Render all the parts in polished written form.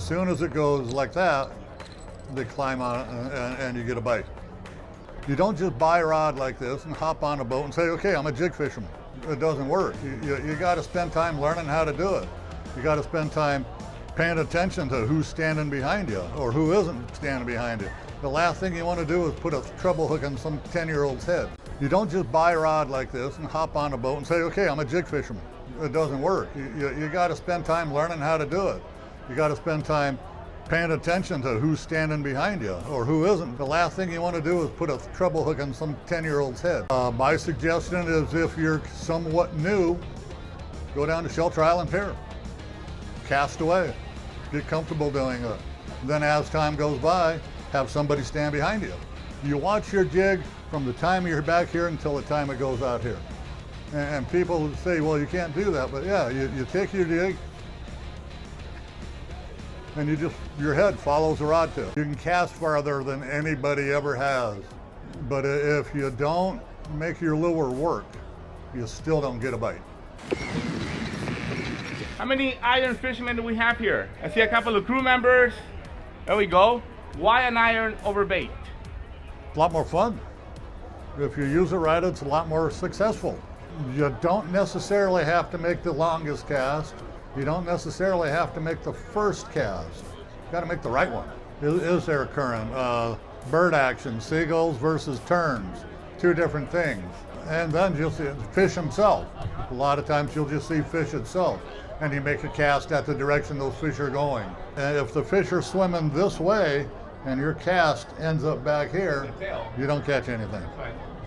soon as it goes like that, they climb on it and you get a bite. You don't just buy a rod like this and hop on a boat and say, okay, I'm a jig fisherman. It doesn't work. You got to spend time learning how to do it. You got to spend time paying attention to who's standing behind you or who isn't standing behind you. The last thing you want to do is put a treble hook on some 10-year-old's head. You don't just buy a rod like this and hop on a boat and say, okay, I'm a jig fisherman. It doesn't work. You got to spend time learning how to do it. You got to spend time paying attention to who's standing behind you or who isn't. The last thing you want to do is put a treble hook on some 10-year-old's head. My suggestion is if you're somewhat new, go down to Shelter Island Pier, cast away, get comfortable doing it. Then as time goes by, have somebody stand behind you. You watch your jig from the time you're back here until the time it goes out here. And people say, well, you can't do that, but yeah, you take your jig, and your head follows the rod tip. You can cast farther than anybody ever has, but if you don't make your lure work, you still don't get a bite. How many iron fishermen do we have here? I see a couple of crew members. There we go. Why an iron over bait? It's a lot more fun. If you use it right, it's a lot more successful. You don't necessarily have to make the longest cast. You don't necessarily have to make the first cast. You got to make the right one. Is there a current? Bird action, seagulls versus terns, two different things. And then you'll see fish himself. A lot of times you'll just see fish itself, and you make a cast at the direction those fish are going. And if the fish are swimming this way and your cast ends up back here, you don't catch anything.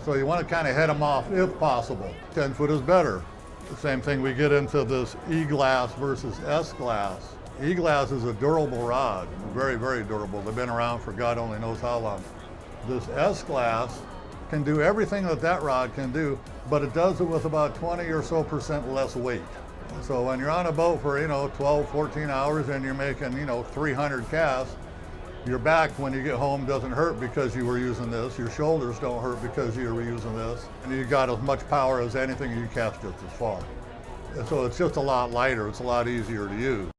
So you want to kind of head them off if possible. 10 foot is better. The same thing, we get into this E-glass versus S-glass. E-glass is a durable rod, very, very durable. They've been around for God only knows how long. This S-glass can do everything that rod can do, but it does it with about 20 or so % less weight. So when you're on a boat for, 12, 14 hours and you're making, 300 casts, your back when you get home doesn't hurt because you were using this. Your shoulders don't hurt because you were using this. And you got as much power as anything you cast just as far. And so it's just a lot lighter. It's a lot easier to use.